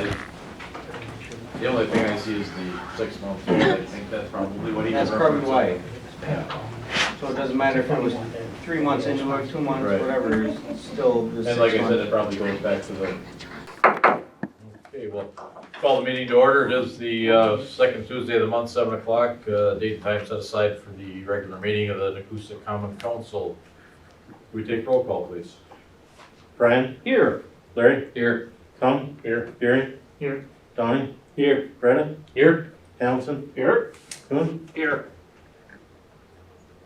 The only thing I see is the 6 months. I think that's probably what he was That's probably referencing. why. So it doesn't matter if it was 3 months into it, 2 months, Right. whatever, it's still the 6 And months. like I said, it probably goes back to the. Okay, well, call the meeting to order. It is the second Tuesday of the month, 7 o'clock. Date and time set aside for the regular meeting of the Nekoosa Common Council. We take roll call, please. Brian? Here. Larry? Here. Tom? Here. Gary? Here. Donnie? Here. Brennan? Here. Townsend? Here. Coon? Here.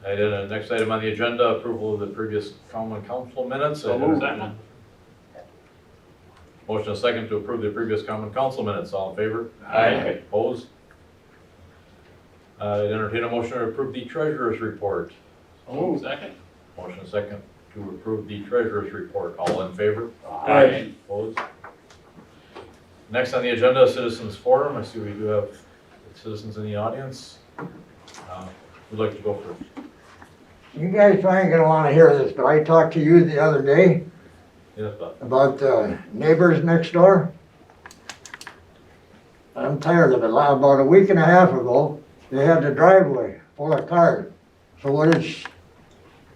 Next item on the agenda, approval of the previous common council minutes. Motion and second to approve the previous common council minutes. All in favor? Aye. Opposed? I'd entertain a motion to approve the treasurer's report. Second. Motion and second to approve the treasurer's report. All in favor? Aye. Opposed? Next on the agenda, citizens forum. I see we do have citizens in the audience. Who'd like to go first? You guys probably ain't gonna wanna hear this, but I talked to you the other day Yes, Bob. about the neighbors next door. I'm tired of it. About a week and a half ago, they had the driveway full of cars. So what is,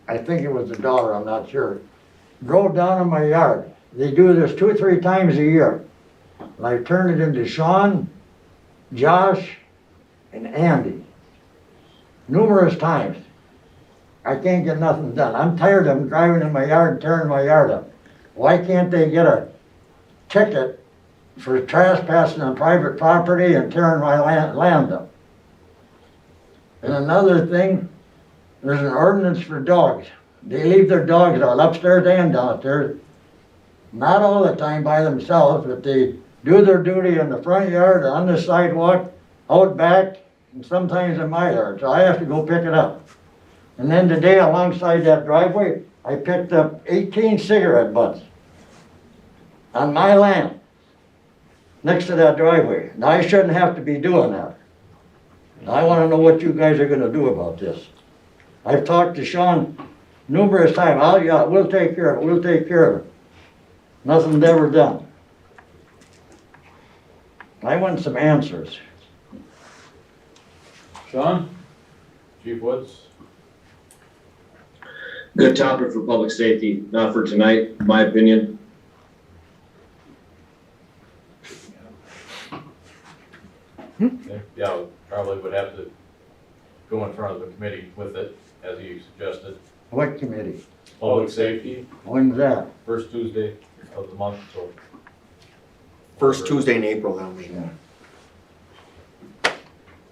I think it was the daughter, I'm not sure, drove down in my yard. They do this 2 or 3 times a year. And I turned it into Sean, Josh, and Andy. Numerous times. I can't get nothing done. I'm tired of them driving in my yard and tearing my yard up. Why can't they get a ticket for trespassing on private property and tearing my land up? And another thing, there's an ordinance for dogs. They leave their dogs out upstairs and downstairs. Not all the time by themselves, but they do their duty in the front yard, on the sidewalk, out back, and sometimes in my yard, so I have to go pick it up. And then today alongside that driveway, I picked up 18 cigarette butts on my land, next to that driveway. Now, I shouldn't have to be doing that. And I wanna know what you guys are gonna do about this. I've talked to Sean numerous times. Oh, yeah, we'll take care of it, we'll take care of it. Nothing's ever done. I want some answers. Sean? Chief Woods? Good topic for public safety, not for tonight, in my opinion. Okay. Yeah, probably would have to go in front of the committee with it, as you suggested. What committee? Public safety, When's that? first Tuesday of the month, so. First Tuesday in April, that'll be.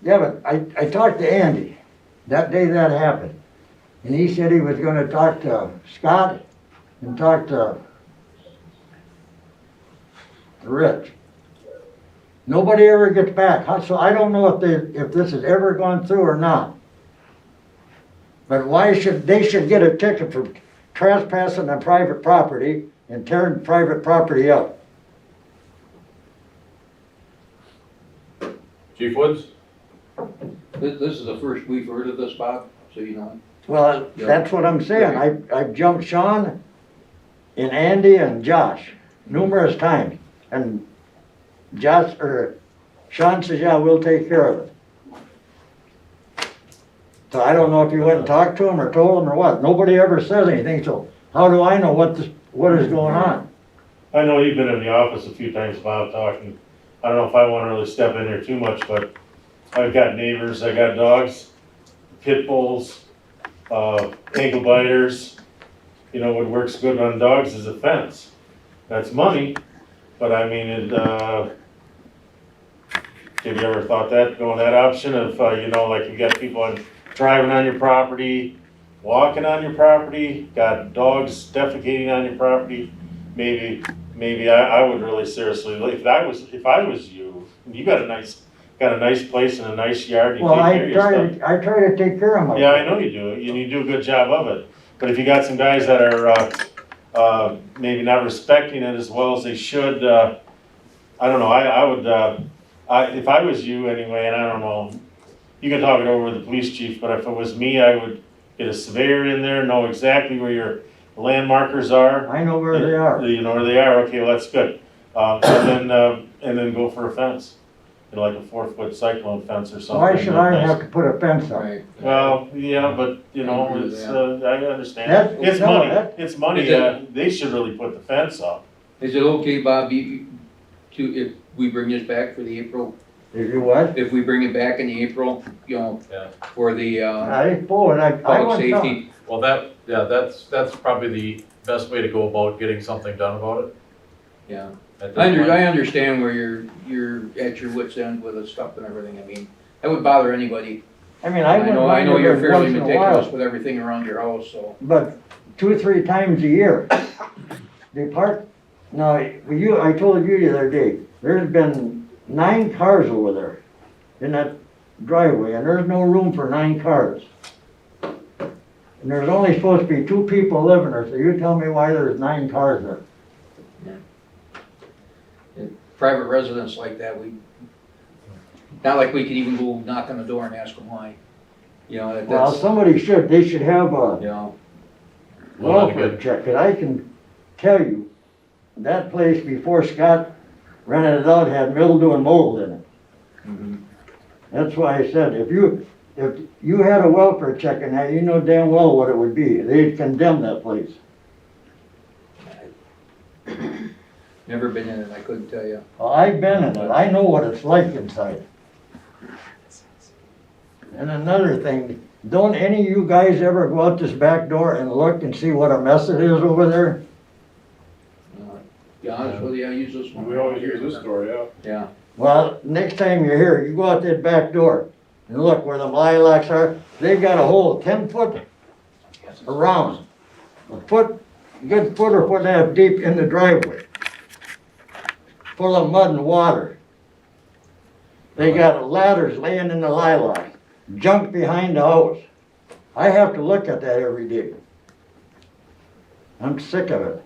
Yeah, but I talked to Andy that day that happened. And he said he was gonna talk to Scott and talk to Rich. Nobody ever gets back, so I don't know if this has ever gone through or not. But they should get a ticket for trespassing on private property and tearing private property up. Chief Woods? This is the first we've heard of this, Bob, so you know. Well, that's what I'm saying. I've jumped Sean and Andy and Josh numerous times. And Sean says, yeah, we'll take care of it. So I don't know if you went and talked to him or told him or what. Nobody ever says anything, so how do I know what is going on? I know you've been in the office a few times, Bob, talking. I don't know if I wanna really step in there too much, but I've got neighbors, I got dogs, pit bulls, ankle biters. You know, what works good on dogs is a fence. That's money, but I mean, have you ever thought that, going that option of, you know, like you got people driving on your property, walking on your property, got dogs defecating on your property? Maybe I would really seriously, if I was you, and you got a nice place and a nice yard, you Well, take care of your stuff. I try to take care of my. Yeah, I know you do, and you do a good job of it. But if you got some guys that are, maybe not respecting it as well as they should, I don't know, I would, if I was you anyway, and I don't know, you can talk it over with the police chief, but if it was me, I would get a surveyor in there, know exactly where your landmarkers are. I know where they are. You know where they are, okay, well, that's good. And then go for a fence, you know, like a 4-foot cyclone fence or something. Why should I have to put a fence up? Right. Well, yeah, but, you I know, agree with it's, that. I understand. That- It's no, money, that- it's money, Is it- they should really put the fence up. Is it okay, Bob, if we bring this back for the April, If you what? if we bring it back in the April, you know, Yeah. for the, I suppose, I public want some. safety? Well, that's probably the best way to go about getting something done about it. Yeah. at this I point. understand where you're at your wit's end with the stuff and everything, I mean, that would bother anybody. I mean, I wouldn't I mind know it you're every fairly once in a meticulous while, with everything around your house, so. but 2-3 times a year. They park, now, I told you the other day, there's been 9 cars over there in that driveway, and there's no room for 9 cars. And there's only supposed to be 2 people living there, so you tell me why there's 9 cars there. Private residents like that, not like we could even go knock on the door and ask them why. You know, Well, that's, somebody they should have a you know, Well, welfare check, and I can tell you, that place before Scott rented it out had mildew and mold in it. mhm. That's why I said, if you had a welfare check in that, you know damn well what it would be. They'd condemn that place. Never been in it, I couldn't tell you. Well, I've been in it, I know what it's like inside. And another thing, don't any of you guys ever go out this back door and look and see what a mess it is over there? Be honest with you, I use this one. We always use this door, yeah. Yeah, Well, next time you're here, you go out that back door and look where the lilacs are. They've got a hole 10 foot around, a good foot or foot and a half deep in the driveway, full of mud and water. They got ladders laying in the lilac, junk behind the house. I have to look at that every day. I'm sick of it.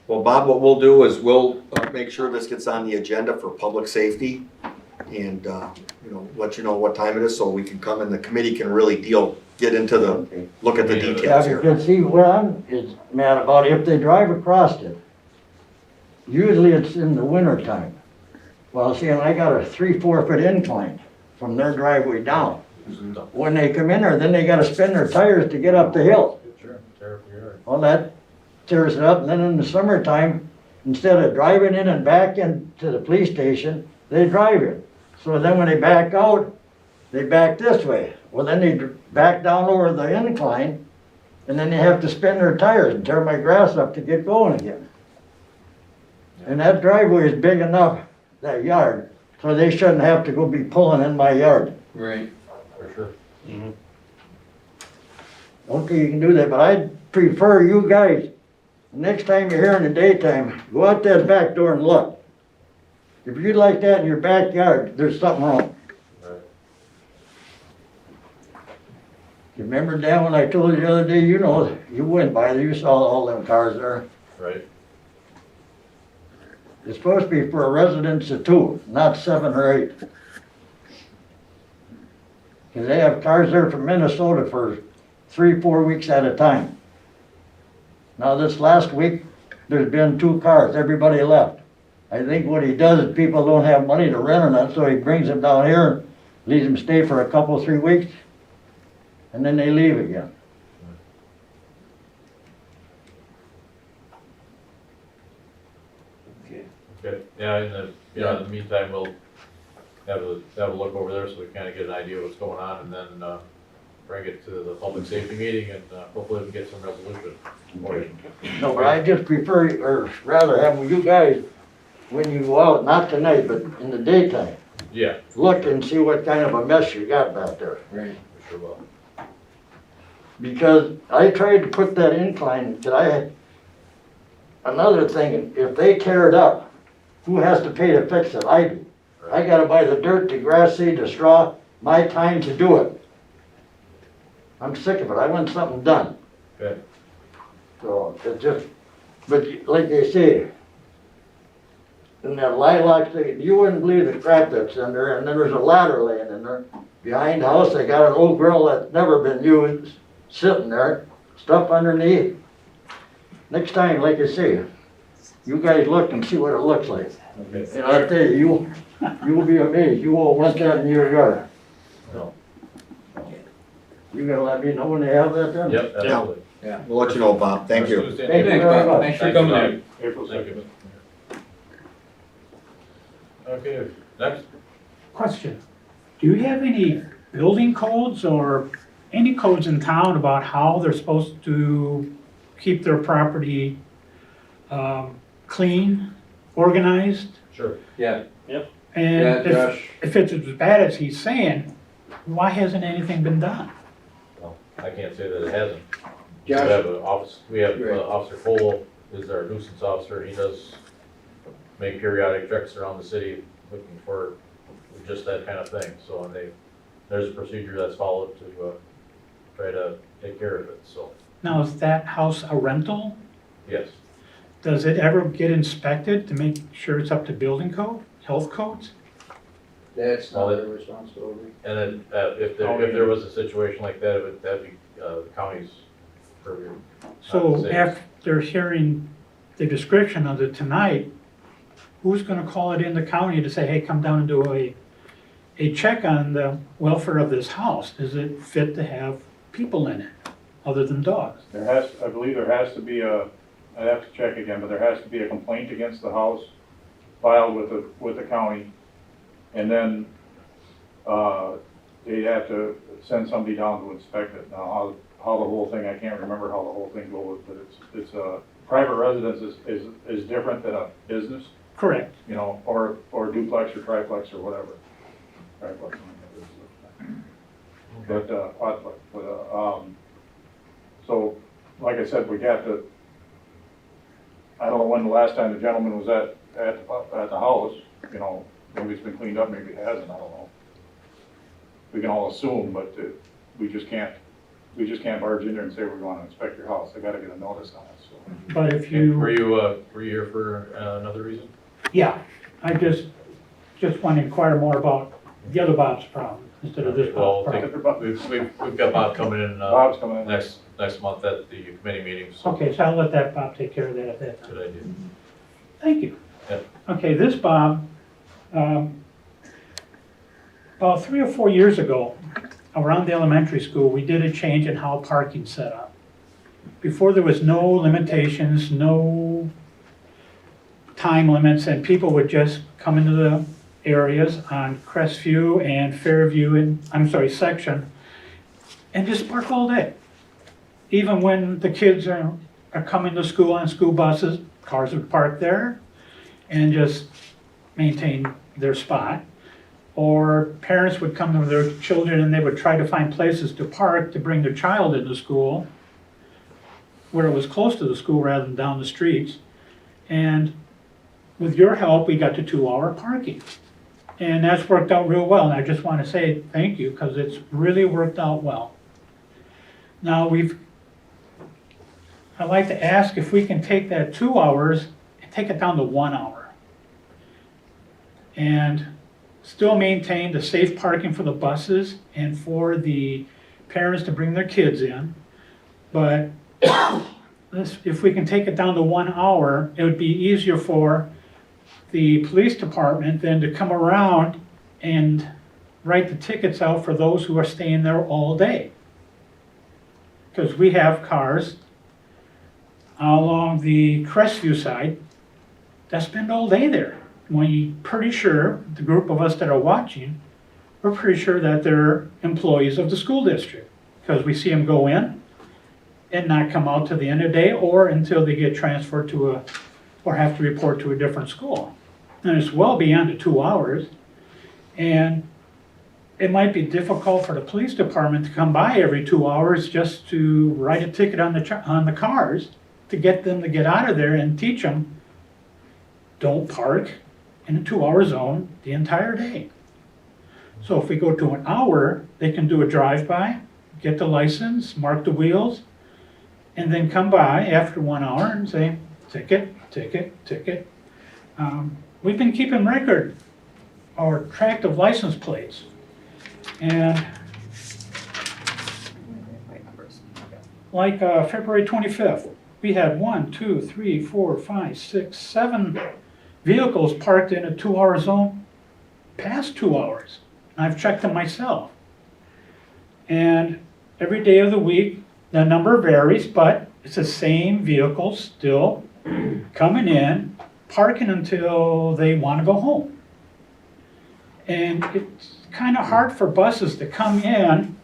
Well, Bob, what we'll do is we'll make sure this gets on the agenda for public safety and, you know, let you know what time it is so we can come and the committee can really get into look at the Yeah, details here. because see, what I'm is mad about, if they drive across it, usually it's in the winter time. Well, see, and I got a 3-4 foot incline from their driveway down. When they come in there, then they gotta spin their tires to get up the hill. Sure, tear up your yard. Well, that tears it up, and then in the summertime, instead of driving in and back into the police station, they drive in. So then when they back out, they back this way. Well, then they back down over the incline, and then they have to spin their tires and tear my grass up to get going again. And that driveway is big enough, that yard, so they shouldn't have to go be pulling in my yard. right. For sure. Okay, you can do that, but I'd prefer you guys, next time you're here in the daytime, go out that back door and look. If you like that in your backyard, there's something wrong. Right. You remember, Dan, when I told you the other day, you know, you went by there, you saw all them cars there. Right. It's supposed to be for a residence of 2, not 7 or 8. Cause they have cars there from Minnesota for 3-4 weeks at a time. Now this last week, there's been 2 cars, everybody left. I think what he does is people don't have money to rent or nothing, so he brings them down here and leaves them stay for a couple, 3 weeks, and then they leave again. Okay, yeah, in the meantime, we'll have a look over there so we kinda get an idea of what's going on and then, bring it to the public safety meeting and, hopefully we can get some resolution. for you. No, but I just prefer, or rather have you guys, when you go out, not tonight, but in the daytime, Yeah, look and see what kind of a mess you got back there. Right. for sure will. Because I tried to put that incline, another thing, if they tear it up, who has to pay to fix it? I do. I gotta buy the dirt, the grass seed, the straw, my time to do it. I'm sick of it, I want something done. Okay. So, it just, but like they say, in that lilac thing, you wouldn't believe the crap that's in there, and then there's a ladder laying in there. Behind the house, they got an old grill that's never been used, sitting there, stuff underneath. next time, like I say, you guys look and see what it looks like. Okay. And I'll tell you, you will be amazed, you won't want that in your yard. No. You gonna let me know when they have that done? Yep, absolutely. We'll let you know, Bob. Thank you. Tuesday. Thank you Thanks, very Bob. much. Thanks for Thanks, coming Bob. in. April Thank 2nd. you. Okay, next. Question, do you have any building codes or any codes in town about how they're supposed to keep their property clean, organized? Sure. Yeah, And yeah, Josh, if it's as bad as he's saying, why hasn't anything been done? Well, I can't say that it hasn't. We have Josh, Right. Officer Cole is our nuisance officer. He does make periodic treks around the city looking for just that kind of thing. So, and there's a procedure that's followed to try to take care of it, so, Now, is that house a rental? yes. Does it ever get inspected to make sure it's up to building code, health codes? that's not their responsibility. And then, if there was a situation like that, that'd be, the county's purview. So Not the city's. after hearing the description of it tonight, who's gonna call it in the county to say, hey, come down and do a check on the welfare of this house? Is it fit to have people in it, other than dogs? I believe there has to be I'd have to check again, but there has to be a complaint against the house filed with the county. And then, they have to send somebody down to inspect it. Now, how the whole thing, I can't remember how the whole thing goes, but it's a private residence is different than a business, Correct. you know, or duplex or triplex or whatever. Triplex. So, like I said, we got to, I don't know when the last time the gentleman was at the house, you know, maybe it's been cleaned up, maybe it hasn't, I don't know. We can all assume, but we just can't barge in there and say we're going to inspect your house. They gotta get a notice on it, so. But if Were you, you here for another reason? yeah, I just want to inquire more about the other Bob's problem instead of this Well, Bob's problem. we've got Bob coming in, Bob's coming in. next month at the committee meeting, so Okay, so I'll let that Bob take care of that at that time. good idea. Thank you. Yep. Okay, this Bob, about 3 or 4 years ago, around the elementary school, we did a change in how parking's set up. Before, there was no limitations, no time limits, and people would just come into the areas on Crestview and Fairview section, and just park all day. Even when the kids are coming to school on school buses, cars would park there and just maintain their spot. Or parents would come with their children and they would try to find places to park to bring their child into school where it was close to the school rather than down the streets. And with your help, we got to 2-hour parking. And that's worked out real well, and I just want to say thank you, because it's really worked out well. Now, I'd like to ask if we can take that 2 hours and take it down to 1 hour. And still maintain the safe parking for the buses and for the parents to bring their kids in. But if we can take it down to 1 hour, it would be easier for the police department then to come around and write the tickets out for those who are staying there all day. Because we have cars along the Crestview side that spend all day there. We're pretty sure, the group of us that are watching, we're pretty sure that they're employees of the school district. Because we see them go in and not come out to the end of the day or until they get transferred or have to report to a different school. And it's well beyond the 2 hours. And it might be difficult for the police department to come by every 2 hours just to write a ticket on the cars to get them to get out of there and teach them, don't park in a 2-hour zone the entire day. So if we go to 1 hour, they can do a drive-by, get the license, mark the wheels, and then come by after 1 hour and say, ticket, ticket, ticket. We've been keeping record or track of license plates. And like February 25th, we had 1, 2, 3, 4, 5, 6, 7 vehicles parked in a 2-hour zone past 2 hours. I've checked them myself. And every day of the week, the number varies, but it's the same vehicles still coming in, parking until they want to go home. And it's kind of hard for buses to come in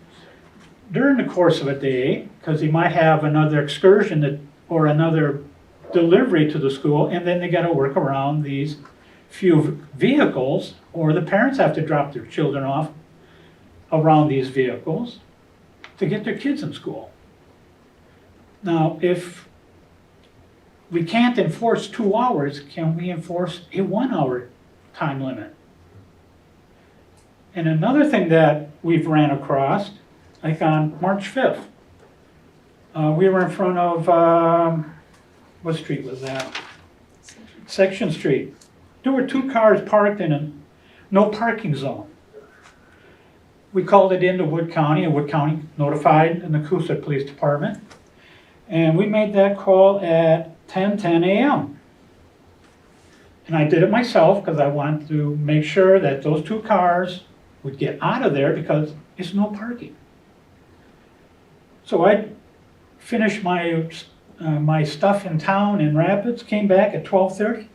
during the course of a day, because they might have another excursion or another delivery to the school, and then they got to work around these few vehicles, or the parents have to drop their children off around these vehicles to get their kids in school. Now, if we can't enforce 2 hours, can we enforce a 1-hour time limit? And another thing that we've ran across, like on March 5th, we were in front of, what street was that? Section Street. There were 2 cars parked in a no parking zone. We called it into Wood County, and Wood County notified the Nekoosa Police Department. And we made that call at 10:10 a.m. And I did it myself because I wanted to make sure that those 2 cars would get out of there because it's no parking. So I finished my stuff in town in Rapids, came back at 12:30.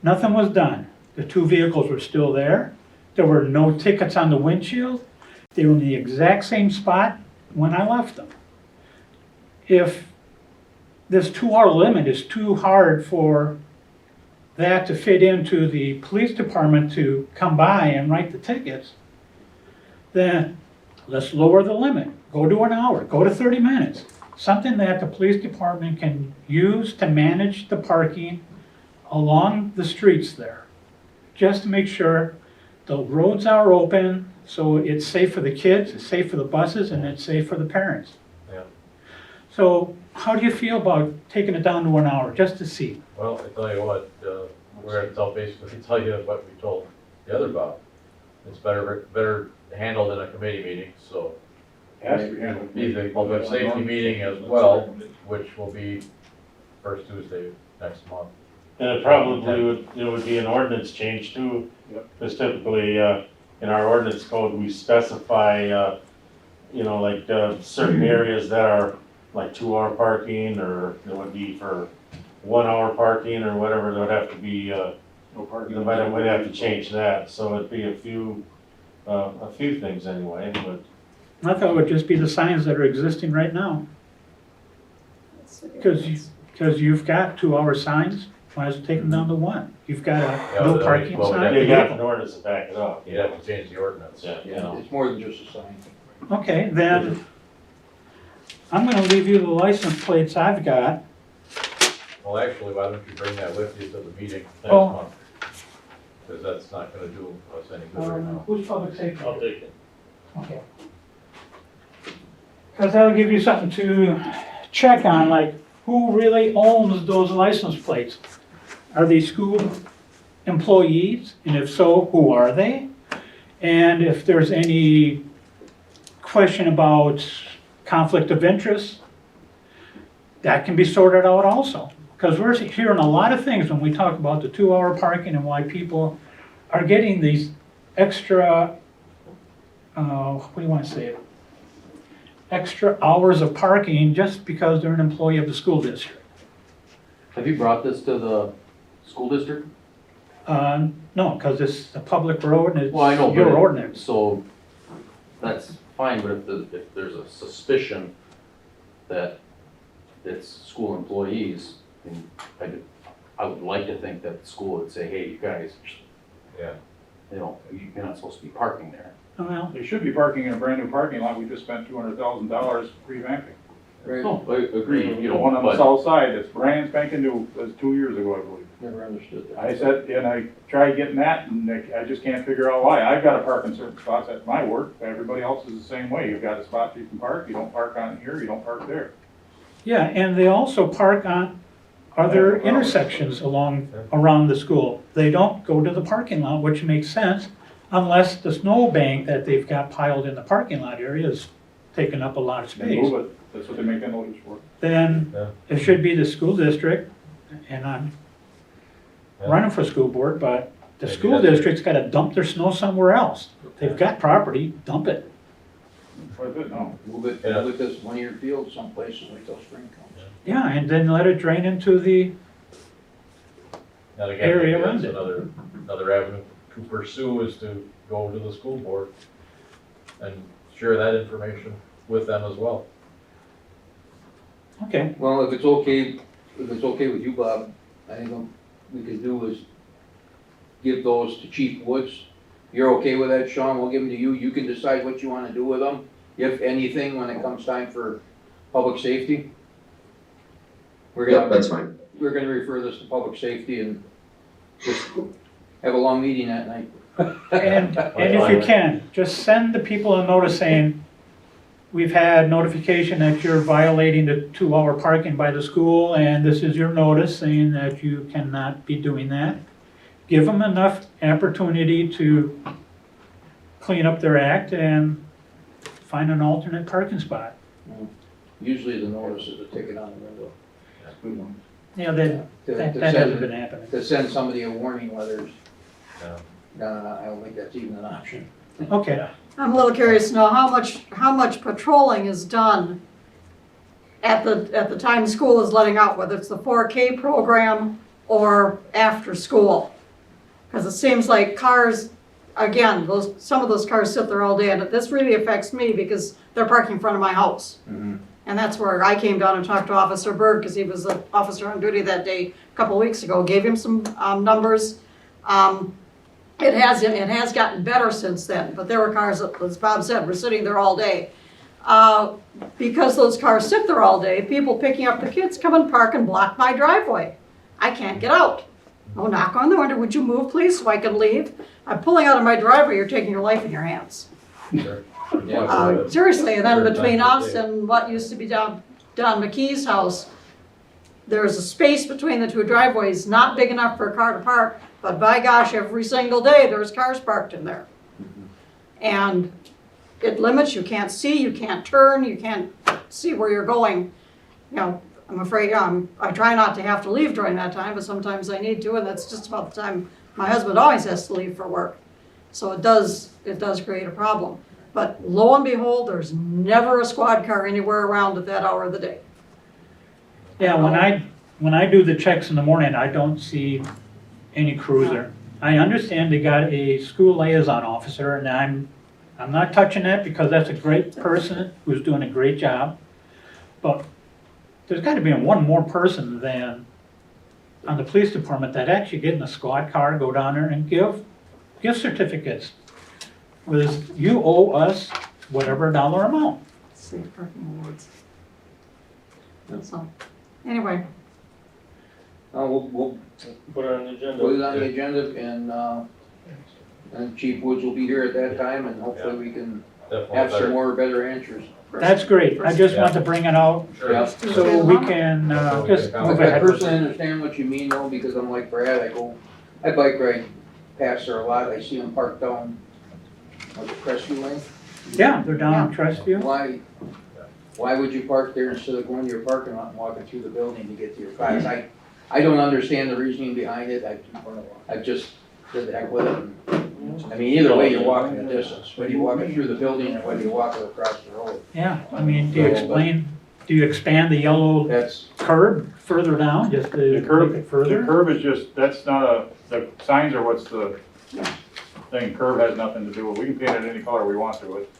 Nothing was done. The 2 vehicles were still there. There were no tickets on the windshield. They were in the exact same spot when I left them. If this 2-hour limit is too hard for that to fit into the police department to come by and write the tickets, then let's lower the limit. Go to an hour, go to 30 minutes. Something that the police department can use to manage the parking along the streets there. Just to make sure the roads are open, so it's safe for the kids, it's safe for the buses, and it's safe for the parents. Yeah. So how do you feel about taking it down to an hour, just to see? Well, I tell you what, we're going to tell you what we told the other Bob. It's better handled in a committee meeting, so. Be the public safety meeting as well, which will be first Tuesday next month. And it probably would be an ordinance change too, because typically, in our ordinance code, we specify, like, certain areas that are like 2-hour parking, or it would be for 1-hour parking, or whatever, there would have to be, No parking. we'd have to change that, so it'd be a few things anyway, but. I thought it would just be the signs that are existing right now. Because you've got 2-hour signs, might as well take them down to 1. You've got a no parking sign. You got an ordinance to back it up. You'd have to change the ordinance. Yeah, it's more than just a sign. Okay, then I'm gonna leave you the license plates I've got. Well, actually, why don't you bring that with you to the meeting next Oh. month? Because that's not going to do us any good right now. Who's public safety? I'll take it. Okay. Because that'll give you something to check on, like who really owns those license plates? Are they school employees? And if so, who are they? And if there's any question about conflict of interest, that can be sorted out also. Because we're hearing a lot of things when we talk about the 2-hour parking and why people are getting these extra, what do you want to say? Extra hours of parking just because they're an employee of the school district. Have you brought this to the school district? No, because it's a public road and Well, I know, it's your but ordinance. So, that's fine, but if there's a suspicion that it's school employees, then I would like to think that the school would say, hey, you guys, Yeah. You're not supposed to be parking there. Well, They should be parking in a brand new parking lot. We just spent $200,000 revamping. Right. I agree, The one on the but south side, it's brand spanking new, it was 2 years ago, I believe. Never understood that. I said, and I tried getting that, and I just can't figure out why. I've got to park in certain spots at my work, everybody else is the same way. You've got a spot you can park, you don't park on here, you don't park there. yeah, and they also park on other intersections around the school. They don't go to the parking lot, which makes sense, unless the snowbank that they've got piled in the parking lot area is taking up a lot of They space. move it That's what they make that notice for. then Yeah. it should be the school district, and I'm Yeah. running for school board, but the Maybe school that's it. district's gotta dump their snow somewhere else. They've got property, dump it. Quite a bit, no. Move it to one of your fields someplace and wait till spring comes. Yeah, and then let it drain into the, And again, Area maybe around that's it. another avenue to pursue is to go to the school board and share that information with them as well. okay, Well, if it's okay with you, Bob, I think what we could do is give those to Chief Woods. You're okay with that, Sean? We'll give them to you. You can decide what you wanna do with them, if anything, when it comes time for public safety. We're Yep, gonna, that's fine. we're gonna refer this to public safety and just have a long meeting that night. and if you can, just send the people a notice saying, we've had notification that you're violating the 2-hour parking by the school, and this is your notice saying that you cannot be doing that. Give them enough opportunity to clean up their act and find an alternate parking spot. Usually the notice is a ticket on the window. Good one. Yeah, that To hasn't send, been happening. to send somebody a warning letters. Yeah. No, I don't think that's even an option. Okay, I'm a little curious to know how much patrolling is done at the time school is letting out, whether it's the 4K program or after school. Because it seems like cars, again, some of those cars sit there all day, and this really affects me because they're parking in front of my house. And that's where I came down and talked to Officer Berg, because he was the officer on duty that day a couple weeks ago, gave him some numbers. It has gotten better since then, but there were cars, as Bob said, were sitting there all day. Because those cars sit there all day, people picking up the kids come and park and block my driveway. I can't get out. Oh, knock on the window, would you move please so I can leave? I'm pulling out of my driveway, you're taking your life in your hands. Sure. Seriously, and then Sure, between time of us day. and what used to be Don McKee's house, there's a space between the two driveways, not big enough for a car to park, but by gosh, every single day, there's cars parked in there. And it limits, you can't see, you can't turn, you can't see where you're going. You know, I'm afraid, I try not to have to leave during that time, but sometimes I need to, and that's just about the time my husband always has to leave for work. So it does create a problem. But lo and behold, there's never a squad car anywhere around at that hour of the day. yeah, when I do the checks in the morning, I don't see any cruiser. I understand they got a school liaison officer, and I'm not touching that because that's a great person who's doing a great job. But there's gotta be one more person than on the police department that actually get in a squad car, go down there and give certificates. With, you owe us whatever dollar amount. Safe parking awards. So, anyway, We'll Put it on the agenda. put it on the agenda and Chief Woods will be here at that time and hopefully we can Definitely have some better. more better answers. That's great. I just want to bring it out Sure. Yeah. so we can, just move I ahead with personally it. understand what you mean though, because I'm like Brad, I bike ride past there a lot, I see them parked down, like the Crestview Lane. Yeah, they're down in Crestview. Why would you park there instead of going to your parking lot and walking through the building to get to your class? I don't understand the reasoning behind it, I just did the heck with it. I mean, either way, you're walking a distance, whether you're walking through the building or whether you're walking across the road. Yeah, I mean, do you expand the yellow That's, curb further down, just to The make curb, it the further? curb is just, that's not the signs are what's the thing, curb has nothing to do with, we can paint it any color we want to it.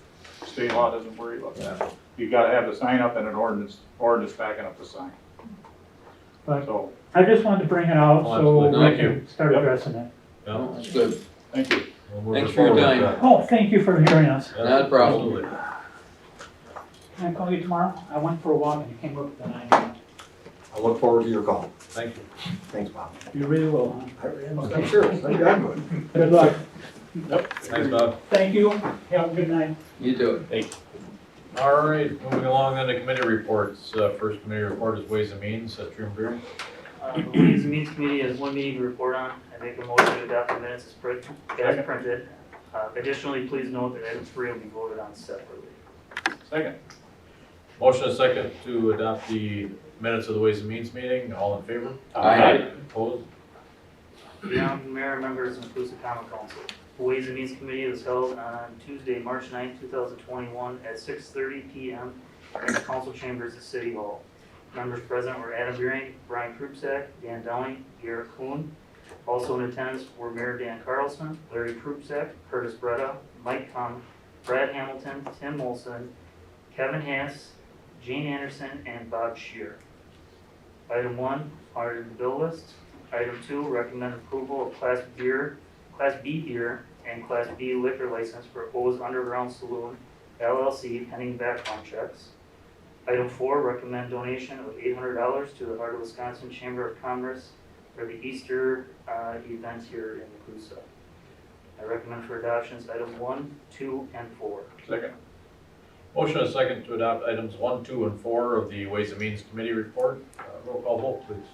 State law doesn't worry about that. You gotta have the sign up and an ordinance backing up the sign. But So, I just wanted to bring it out Oh, so absolutely. we Thank can start addressing it. Yeah. that's good. thank you. We're moving Thanks for your forward time. with that. Oh, thank you for hearing us. Yeah, Not a problem. absolutely. Can I call you tomorrow? I went for a walk and you came up with the 9. I look forward to your call. Thank you. Thanks, Bob. You really will, huh? I'm sure, I think I'm good. Good luck. Thanks, Bob. Thank you. Have a good night. You do it. All right, moving along on to committee reports. First committee report is Ways and Means, Jim Beard. The Ways and Means Committee has one meeting to report on. I make a motion to adopt the minutes as printed. Additionally, please note that item 3 will be voted on separately. Second. Motion and second to adopt the minutes of the Ways and Means meeting. All in favor? Aye. Opposed? Beyond mayor and members of Nekoosa Common Council. The Ways and Means Committee was held on Tuesday, March 9, 2021 at 6:30 PM in the council chambers at City Hall. Members present were Adam Beering, Brian Krupsack, Dan Downing, Garrett Kuhn. Also in attendance were Mayor Dan Carlson, Larry Krupsack, Curtis Breda, Mike Tung, Brad Hamilton, Tim Olson, Kevin Hess, Gene Anderson, and Bob Shear. Item 1, audited the bill list. Item 2, recommend approval of Class B beer and Class B liquor license for O's Underground Saloon LLC pending background checks. Item 4, recommend donation of $800 to the Heart of Wisconsin Chamber of Commerce for the Easter event here in Nekoosa. I recommend for adoptions item 1, 2, and 4. Second. Motion and second to adopt items 1, 2, and 4 of the Ways and Means Committee report. Roll call vote, please.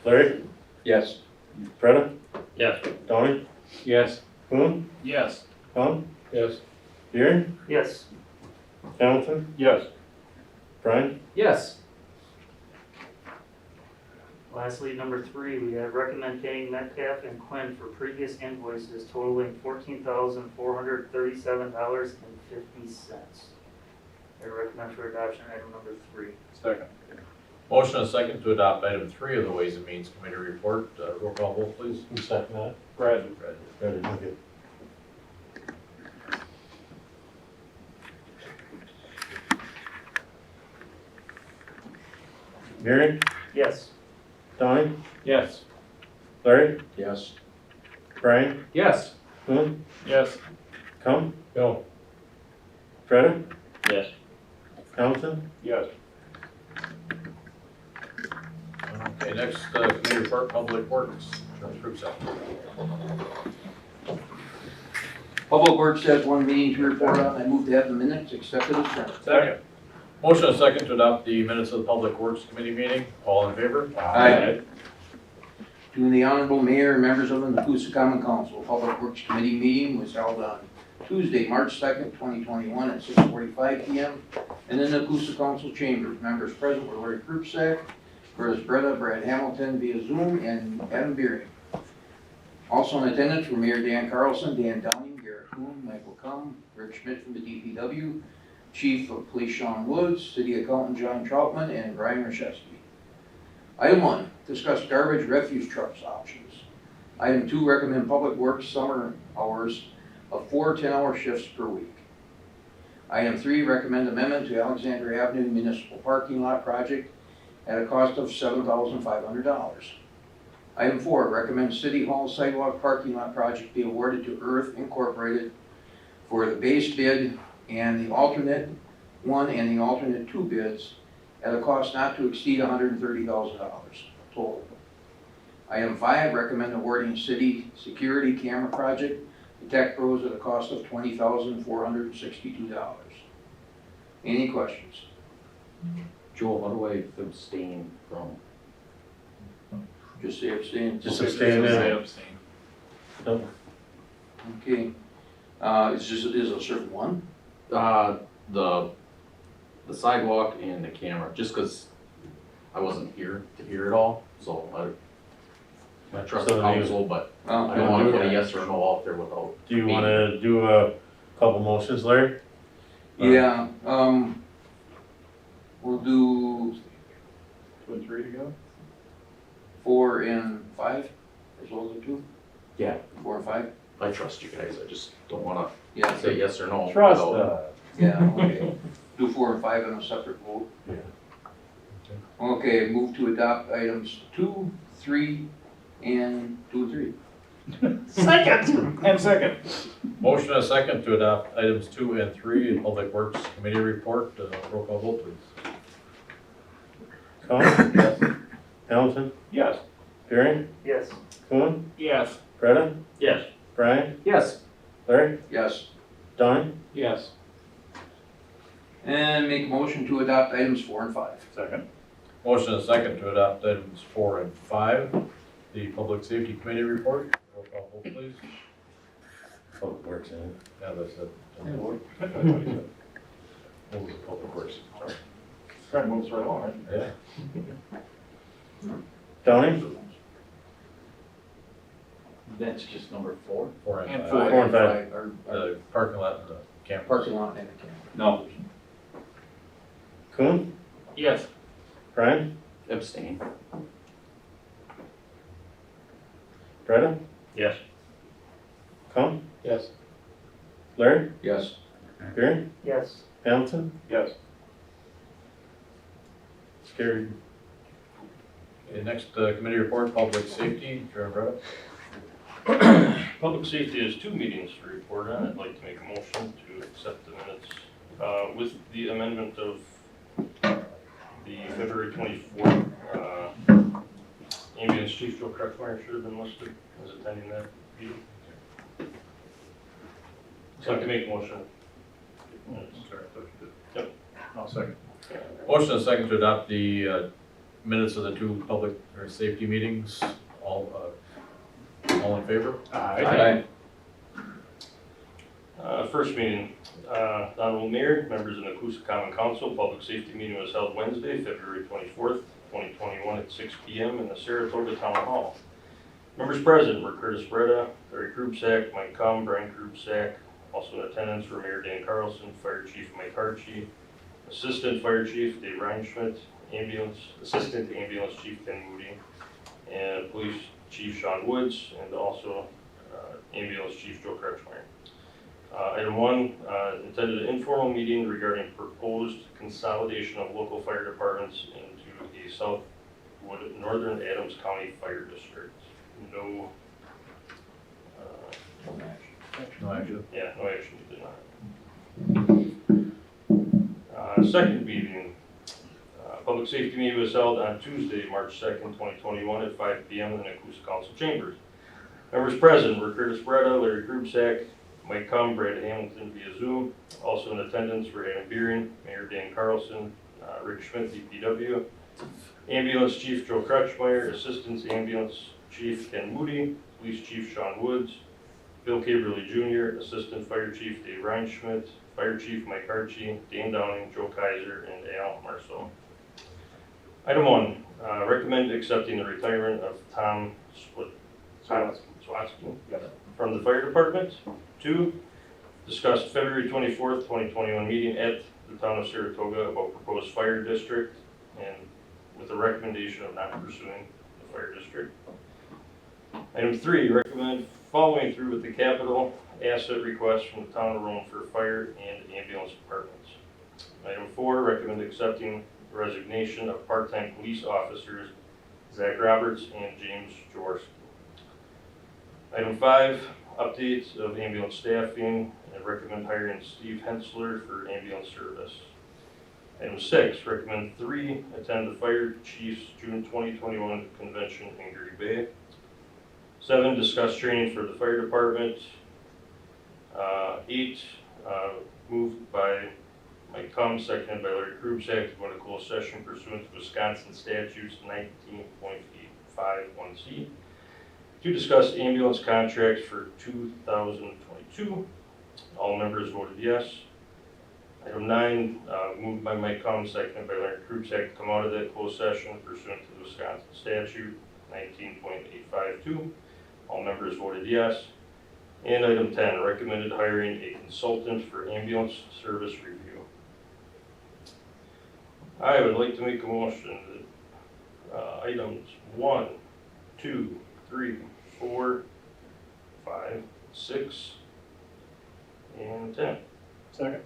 Larry? Yes. Freda? Yes. Donnie? Yes. Kuhn? Yes. Tom? Yes. Beering? Yes. Hamilton? Yes. Brian? Yes. Lastly, number 3, we have recommend paying Metcalf and Quinn for previous invoices totaling $14,437.50. I recommend for adoption item number 3. Second. Motion and second to adopt item 3 of the Ways and Means Committee report. Roll call vote, please. Who seconded that? Brad. Ready, okay. Beering? Yes. Donnie? Yes. Larry? Yes. Brian? Yes. Kuhn? Yes. Come? Bill. Freda? Yes. Hamilton? Yes. Okay, next committee report, Public Works. Trustee Krupsack. Public Works has one meeting to report on. I move to have the minutes accepted as printed. Second. Motion and second to adopt the minutes of the Public Works Committee meeting. All in favor? Aye. To the Honorable Mayor and members of the Nekoosa Common Council, Public Works Committee meeting was held on Tuesday, March 2nd, 2021 at 6:45 PM in the Nekoosa Council chambers. Members present were Larry Krupsack, Curtis Breda, Brad Hamilton via Zoom, and Adam Beering. Also in attendance were Mayor Dan Carlson, Dan Downing, Garrett Kuhn, Michael Cum, Rick Schmidt from the DPW, Chief of Police Sean Woods, City Accountant John Troutman, and Brian Rashevsky. Item 1, discuss garbage refuse trucks options. Item 2, recommend Public Works summer hours of 4 10-hour shifts per week. Item 3, recommend amendment to Alexander Avenue Municipal Parking Lot Project at a cost of $7,500. Item 4, recommend City Hall Sidewalk Parking Lot Project be awarded to Earth Incorporated for the base bid and the alternate 1 and the alternate 2 bids at a cost not to exceed $130,000 total. Item 5, recommend awarding city security camera project to Tech Pros at a cost of $20,462. Any questions? Joel, how do I abstain from? Just say abstain. Just abstain now. Okay. Is it a certain one? The sidewalk and the camera, just because I wasn't here to hear it all, so I trust the council, but I don't want to put a yes or a no out there without. Do you wanna do a couple motions, Larry? Yeah, we'll do 2 and 3 to go? 4 and 5, as well as the 2? Yeah. 4 and 5? I trust you guys, I just don't want Yeah, to say yes or no. Trust without- yeah, okay. Do 4 and 5 in a separate vote? Yeah. Okay, move to adopt items 2, 3, and 2 and 3. Second. And second. Motion and second to adopt items 2 and 3 in Public Works Committee report. Roll call vote, please. Come? Yes. Hamilton? Yes. Beering? Yes. Kuhn? Yes. Freda? Yes. Brian? Yes. Larry? Yes. Donnie? Yes. And make a motion to adopt items 4 and 5. Second. Motion and second to adopt items 4 and 5. The Public Safety Committee report. Roll call vote, please. Public Works, Yeah, that's it. Move to public works. Try to move right along, right? Yeah. Tony? That's just number 4. 4 and And 5. 4 and 5. Or The parking lot and the campus. parking lot and a camp. No. Coon? Yes. Brian? Abstain. Freda? Yes. Come? Yes. Larry? Yes. Gary? Yes. Hamilton? Yes. Carried. Okay, next, committee report, public safety, Chairman Brett. Public safety has 2 meetings to report on. I'd like to make a motion to accept the minutes with the amendment of the February 24th. Ambulance Chief Joe Kretschmeyer should have been listed as attending that meeting. So I'd like to make a motion. Sorry, I thought you did. Yep. I'll second. Motion and second to adopt the minutes of the 2 public or safety meetings. All in favor? Aye. First meeting, Honorable Mayor, members of the Nekoosa Common Council, public safety meeting was held Wednesday, February 24th, 2021 at 6 p.m. in the Saratoga Town Hall. Members present were Curtis Breda, Larry Krubsack, Mike Cum, Brian Krubsack. Also in attendance were Mayor Dan Carlson, Fire Chief Mike Hartshee, Assistant Fire Chief Dave Reinschmidt, Assistant Ambulance Chief Ken Moody, and Police Chief Sean Woods, and also Ambulance Chief Joe Kretschmeyer. Item 1, intended an informal meeting regarding proposed consolidation of local fire departments into the Southwood Northern Adams County Fire District. No No action. Yeah, no action, you did not. Second meeting, public safety meeting was held on Tuesday, March 2nd, 2021 at 5 p.m. in the Nekoosa Council Chambers. Members present were Curtis Breda, Larry Krubsack, Mike Cum, Brad Hamilton via Zoom. Also in attendance were Adam Beering, Mayor Dan Carlson, Rick Schmidt, DPW, Ambulance Chief Joe Kretschmeyer, Assistant Ambulance Chief Ken Moody, Police Chief Sean Woods, Bill Caberly Jr., Assistant Fire Chief Dave Reinschmidt, Fire Chief Mike Hartshee, Dan Downing, Joe Kaiser, and Al Marceau. Item 1, recommend accepting the retirement of Tom Swatsky from the Fire Department. 2, discussed February 24th, 2021 meeting at the Town of Saratoga about proposed fire district and with a recommendation of not pursuing the fire district. Item 3, recommend following through with the capital asset request from the Town of Rome for fire and ambulance departments. Item 4, recommend accepting the resignation of part-time police officers Zach Roberts and James Jaworski. Item 5, updates of ambulance staffing and recommend hiring Steve Hensler for ambulance service. Item 6, recommend 3, attend the Fire Chiefs June 2021 convention in Green Bay. 7, discuss training for the fire department. 8, moved by Mike Cum, seconded by Larry Krubsack to go into closed session pursuant to Wisconsin statutes 19.851C to discuss ambulance contracts for 2022. All members voted yes. Item 9, moved by Mike Cum, seconded by Larry Krubsack to come out of that closed session pursuant to the Wisconsin statute 19.852. All members voted yes. And item 10, recommended hiring a consultant for ambulance service review. I would like to make a motion that items 1, 2, 3, 4, 5, 6, and 10. Second.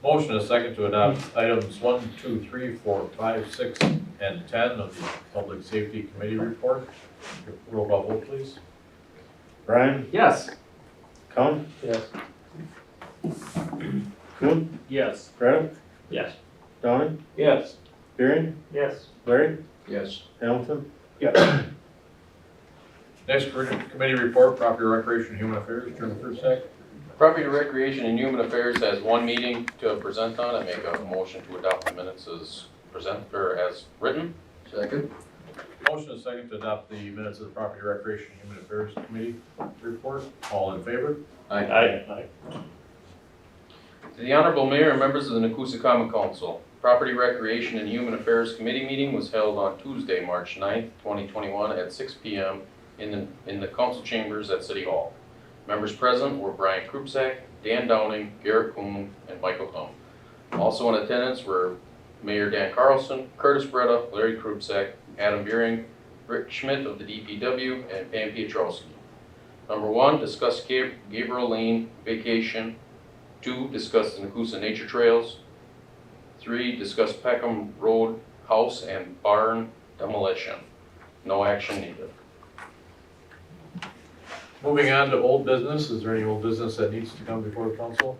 Motion and second to adopt items 1, 2, 3, 4, 5, 6, and 10 of the Public Safety Committee report. Roll call vote, please. Brian? Yes. Cum? Yes. Coon? Yes. Breda? Yes. Downing? Yes. Beering? Yes. Larry? Yes. Hamilton? Next committee report, Property Recreation and Human Affairs, Chairman Krubsack. Property Recreation and Human Affairs has 1 meeting to present on. I make a motion to adopt the minutes as as written. Second? Motion and second to adopt the minutes of the Property Recreation and Human Affairs Committee report. All in favor? Aye. To the Honorable Mayor and members of the Nekoosa Common Council, Property Recreation and Human Affairs Committee meeting was held on Tuesday, March 9th, 2021 at 6 p.m. in the council chambers at City Hall. Members present were Brian Krupzak, Dan Downing, Garrett Kuhn, and Michael Thum. Also in attendance were Mayor Dan Carlson, Curtis Breda, Larry Krupzak, Adam Beering, Rick Schmidt of the DPW, and Pam Pietrowski. Number 1, discuss Gabriel Lane vacation. 2, discuss the Nekoosa Nature Trails. 3, discuss Peckham Road house and barn demolition. No action needed. Moving on to old business, is there any old business that needs to come before the council?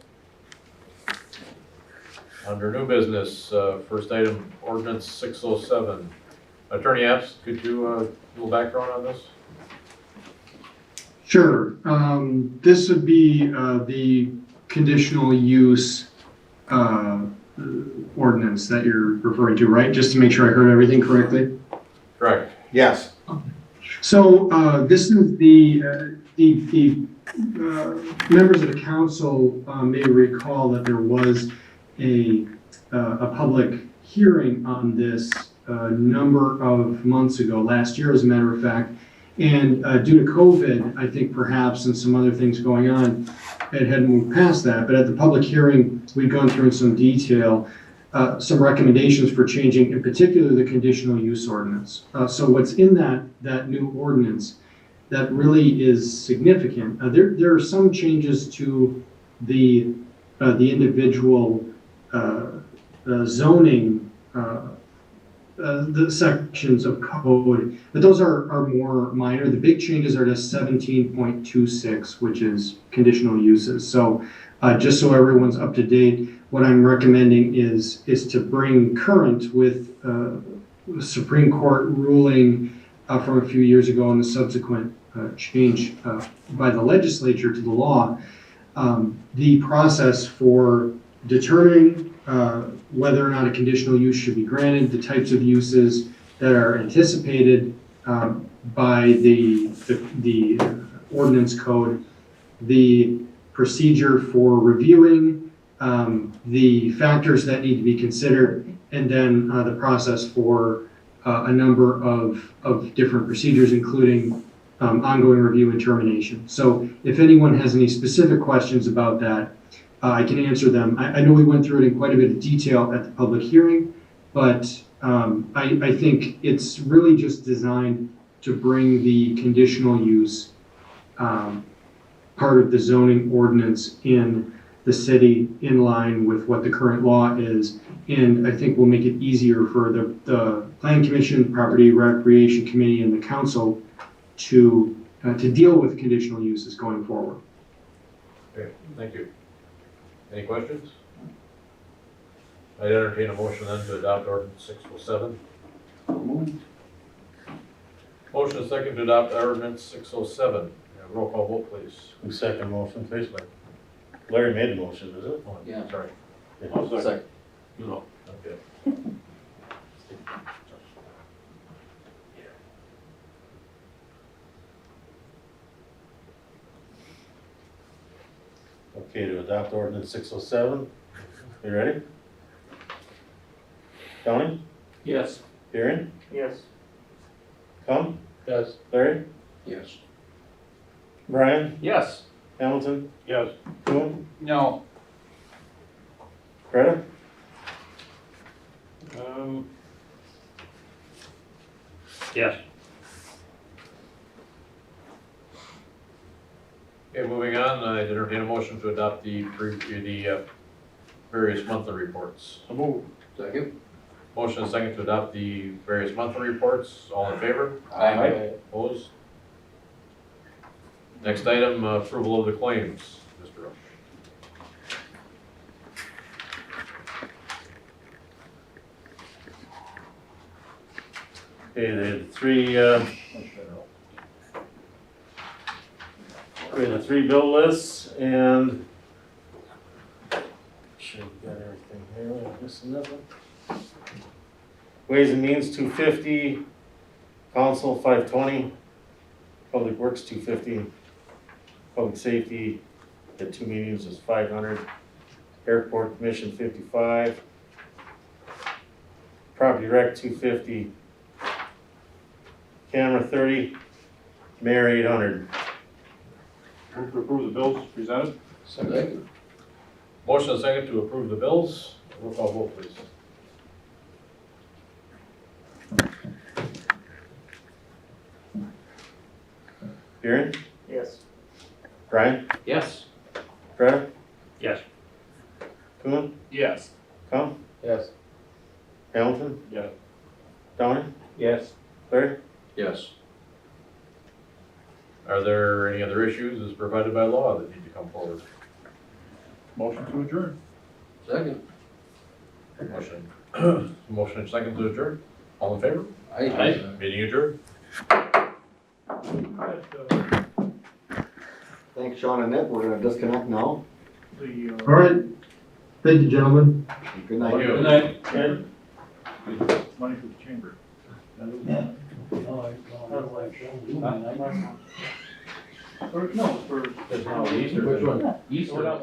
Under new business, first item, ordinance 607. Attorney Epps, could you, a little background on this? Sure. This would be the conditional use ordinance that you're referring to, right? Just to make sure I heard everything correctly. Correct. Yes. So this is the members of the council may recall that there was a public hearing on this a number of months ago, last year as a matter of fact. And due to COVID, I think perhaps, and some other things going on, it hadn't moved past that. But at the public hearing, we've gone through in some detail some recommendations for changing, in particular, the conditional use ordinance. So what's in that new ordinance that really is significant, there are some changes to the individual zoning the sections of code, but those are more minor. The big changes are to 17.26, which is conditional uses. So just so everyone's up to date, what I'm recommending is to bring current with the Supreme Court ruling from a few years ago and the subsequent change by the legislature to the law, the process for determining whether or not a conditional use should be granted, the types of uses that are anticipated by the ordinance code, the procedure for reviewing, the factors that need to be considered, and then the process for a number of different procedures, including ongoing review and termination. So if anyone has any specific questions about that, I can answer them. I know we went through it in quite a bit of detail at the public hearing, but I think it's really just designed to bring the conditional use part of the zoning ordinance in the city in line with what the current law is. And I think will make it easier for the Plan Commission, Property Recreation Committee, and the council to deal with conditional uses going forward. Okay, thank you. Any questions? I'd entertain a motion then to adopt ordinance 607. Motion is second to adopt ordinance 607. Roll call vote, please. Who second motion, please? Larry made the motion, is it? Oh, Yeah. Sorry. Second. No. Okay. Okay, to adopt ordinance 607. You ready? Tony? Yes. Aaron? Yes. Come? Yes. Larry? Yes. Brian? Yes. Hamilton? Yes. Coon? No. Greta? Yes. Okay, moving on, I'd entertain a motion to adopt the various monthly reports. Second? Motion is second to adopt the various monthly reports. All in favor? Aye. Opposed? Next item, approval of the claims. Mr. Rush. Okay, they had the three bill lists, and sure we got everything here, we're missing nothing. Ways and Means 250, Council 520, Public Works 250, Public Safety at 2 meetings is 500, Airport Commission 55. Property Rec 250. Camera 30. Mayor 800. Move to approve the bills presented. Second. Motion and second to approve the bills. Roll call vote, please. Buren, Yes. Brian, Yes. Freda, Yes. Kuhn, Yes. Con, Yes. Hamilton, Yes. Donnie, Yes. Larry. Yes. Are there any other issues as provided by law that need to come forward? Motion to adjourn. Second. Motion and second to adjourn. All in favor? Aye. Meeting adjourned. Thanks, Sean and Nick, we're gonna disconnect now. The, All right. Thank you, gentlemen. Good night. Good night. Money for the chamber. Or, no, for. Which one? East or?